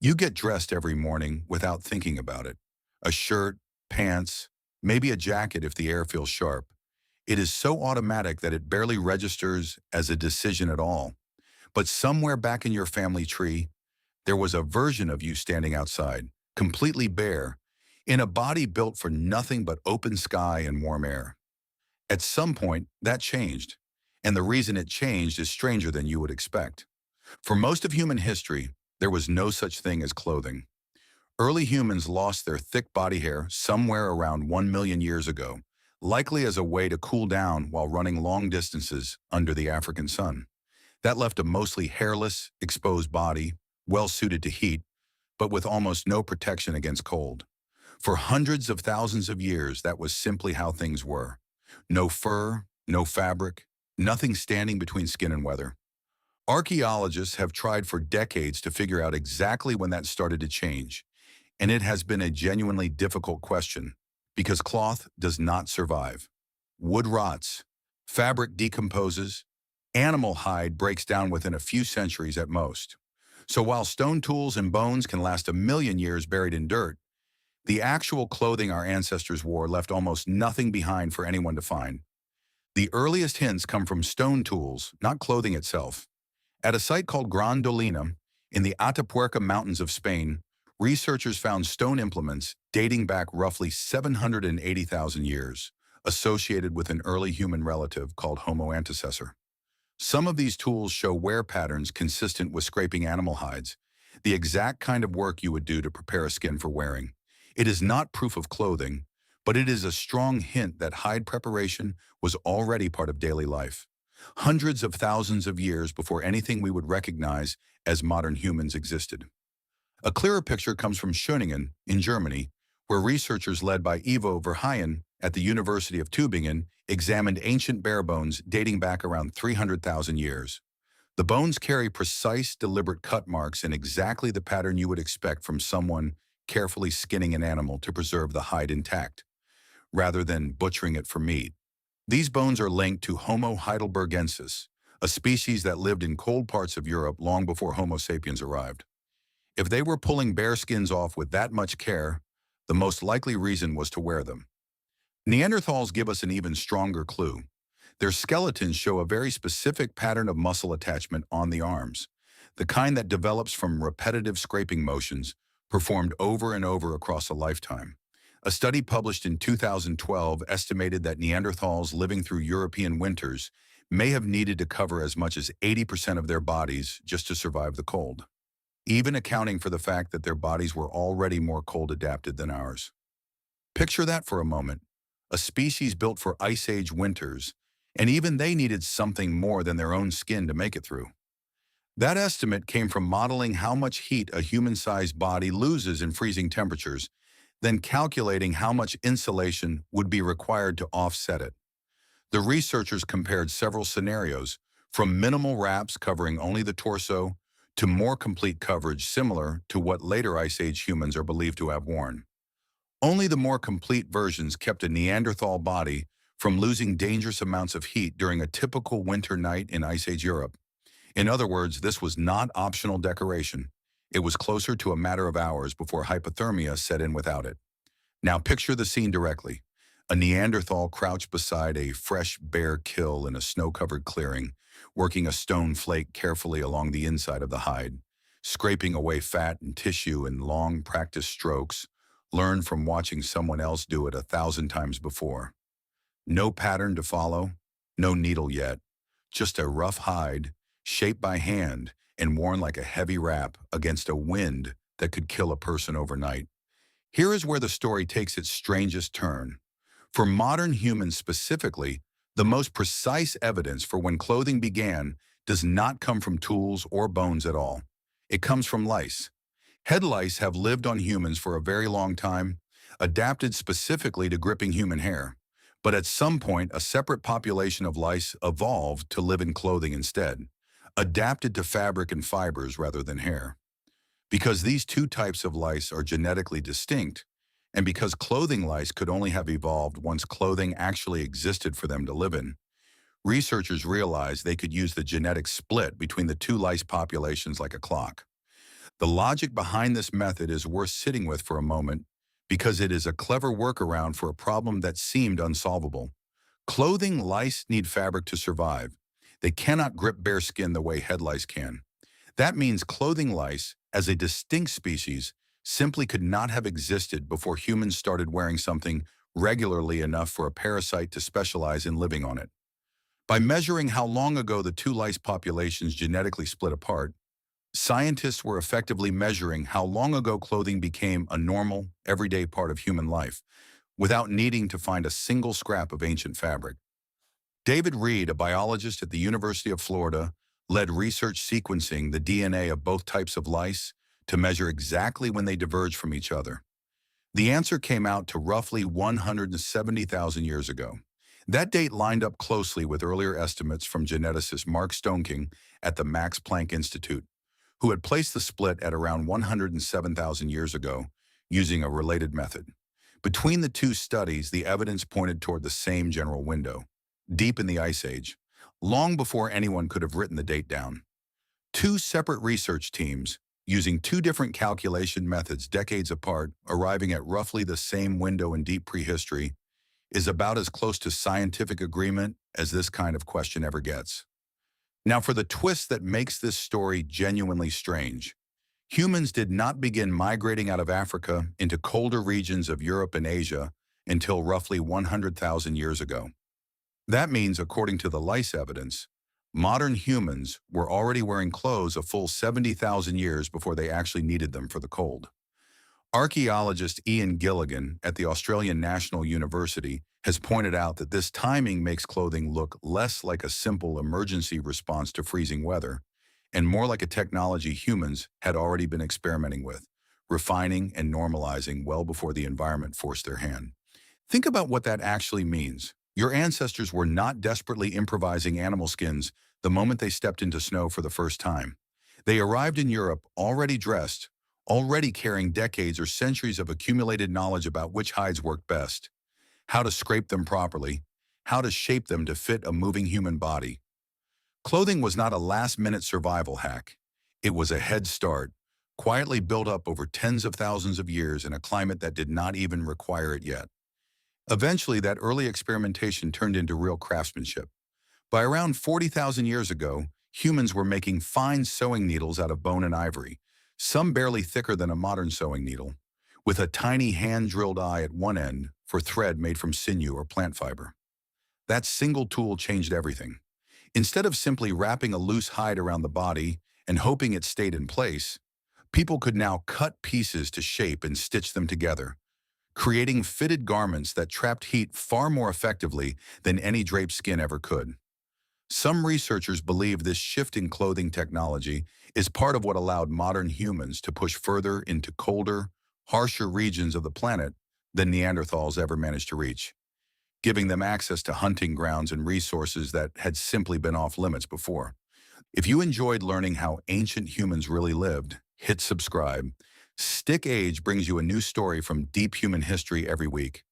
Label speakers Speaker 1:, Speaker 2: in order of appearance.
Speaker 1: You get dressed every morning without thinking about it. A shirt, pants, maybe a jacket if the air feels sharp. It is so automatic that it barely registers as a decision at all. But somewhere back in your family tree, there was a version of you standing outside, completely bare, in a body built for nothing but open sky and warm air. At some point, that changed. And the reason it changed is stranger than you would expect. For most of human history, there was no such thing as clothing. Early humans lost their thick body hair somewhere around 1 million years ago, likely as a way to cool down while running long distances under the African sun. That left a mostly hairless, exposed body, well suited to heat, but with almost no protection against cold. For hundreds of thousands of years, that was simply how things were. No fur, no fabric, nothing standing between skin and weather. Archaeologists have tried for decades to figure out exactly when that started to change, and it has been a genuinely difficult question because cloth does not survive. Wood rots, fabric decomposes, animal hide breaks down within a few centuries at most. So while stone tools and bones can last a million years buried in dirt, the actual clothing our ancestors wore left almost nothing behind for anyone to find. The earliest hints come from stone tools, not clothing itself. At a site called Gran Dolina in the Atapuerca Mountains of Spain, researchers found stone implements dating back roughly 780,000 years, associated with an early human relative called Homo antecessor. Some of these tools show wear patterns consistent with scraping animal hides, the exact kind of work you would do to prepare a skin for wearing. It is not proof of clothing, but it is a strong hint that hide preparation was already part of daily life, hundreds of thousands of years before anything we would recognize as modern humans existed. A clearer picture comes from Schoningen in Germany, where researchers led by Ivo Verheyen at the University of Tübingen examined ancient bear bones dating back around 300,000 years. The bones carry precise, deliberate cut marks in exactly the pattern you would expect from someone carefully skinning an animal to preserve the hide intact, rather than butchering it for meat. These bones are linked to Homo heidelbergensis, a species that lived in cold parts of Europe long before Homo sapiens arrived. If they were pulling bear skins off with that much care, the most likely reason was to wear them. Neanderthals give us an even stronger clue. Their skeletons show a very specific pattern of muscle attachment on the arms, the kind that develops from repetitive scraping motions performed over and over across a lifetime. A study published in 2012 estimated that Neanderthals living through European winters may have needed to cover as much as 80% of their bodies just to survive the cold, even accounting for the fact that their bodies were already more cold adapted than ours. Picture that for a moment, a species built for Ice Age winters, and even they needed something more than their own skin to make it through. That estimate came from modeling how much heat a human-sized body loses in freezing temperatures, then calculating how much insulation would be required to offset it. The researchers compared several scenarios, from minimal wraps covering only the torso to more complete coverage similar to what later Ice Age humans are believed to have worn. Only the more complete versions kept a Neanderthal body from losing dangerous amounts of heat during a typical winter night in Ice Age Europe. In other words, this was not optional decoration. It was closer to a matter of hours before hypothermia set in without it. Now picture the scene directly. A Neanderthal crouched beside a fresh bear kill in a snow-covered clearing, working a stone flake carefully along the inside of the hide, scraping away fat and tissue in long practiced strokes, learned from watching someone else do it 1,000 times before. No pattern to follow, no needle yet, just a rough hide, shaped by hand and worn like a heavy wrap against a wind that could kill a person overnight. Here is where the story takes its strangest turn. For modern humans specifically, the most precise evidence for when clothing began does not come from tools or bones at all. It comes from lice. Head lice have lived on humans for a very long time, adapted specifically to gripping human hair. But at some point, a separate population of lice evolved to live in clothing instead, adapted to fabric and fibers rather than hair. Because these two types of lice are genetically distinct, and because clothing lice could only have evolved once clothing actually existed for them to live in, researchers realized they could use the genetic split between the two lice populations like a clock. The logic behind this method is worth sitting with for a moment because it is a clever workaround for a problem that seemed unsolvable. Clothing lice need fabric to survive. They cannot grip bare skin the way head lice can. That means clothing lice, as a distinct species, simply could not have existed before humans started wearing something regularly enough for a parasite to specialize in living on it. By measuring how long ago the two lice populations genetically split apart, scientists were effectively measuring how long ago clothing became a normal, everyday part of human life, without needing to find a single scrap of ancient fabric. David Reed, a biologist at the University of Florida, led research sequencing the DNA of both types of lice to measure exactly when they diverged from each other. The answer came out to roughly 170,000 years ago. That date lined up closely with earlier estimates from geneticist Mark Stoneking at the Max Planck Institute, who had placed the split at around 107,000 years ago using a related method. Between the two studies, the evidence pointed toward the same general window, deep in the Ice Age, long before anyone could have written the date down. Two separate research teams, using two different calculation methods decades apart, arriving at roughly the same window in deep prehistory, is about as close to scientific agreement as this kind of question ever gets. Now, for the twist that makes this story genuinely strange, humans did not begin migrating out of Africa into colder regions of Europe and Asia until roughly 100,000 years ago. That means, according to the lice evidence, modern humans were already wearing clothes a full 70,000 years before they actually needed them for the cold. Archaeologist Ian Gilligan at the Australian National University has pointed out that this timing makes clothing look less like a simple emergency response to freezing weather and more like a technology humans had already been experimenting with, refining and normalizing well before the environment forced their hand. Think about what that actually means. Your ancestors were not desperately improvising animal skins the moment they stepped into snow for the first time. They arrived in Europe already dressed, already carrying decades or centuries of accumulated knowledge about which hides worked best, how to scrape them properly, how to shape them to fit a moving human body. Clothing was not a last-minute survival hack. It was a head start, quietly built up over tens of thousands of years in a climate that did not even require it yet. Eventually, that early experimentation turned into real craftsmanship. By around 40,000 years ago, humans were making fine sewing needles out of bone and ivory, some barely thicker than a modern sewing needle, with a tiny hand-drilled eye at one end for thread made from sinew or plant fiber. That single tool changed everything. Instead of simply wrapping a loose hide around the body and hoping it stayed in place, people could now cut pieces to shape and stitch them together, creating fitted garments that trapped heat far more effectively than any draped skin ever could. Some researchers believe this shift in clothing technology is part of what allowed modern humans to push further into colder, harsher regions of the planet than Neanderthals ever managed to reach, giving them access to hunting grounds and resources that had simply been off limits before. If you enjoyed learning how ancient humans really lived, hit subscribe. Stick Age brings you a new story from deep human history every week.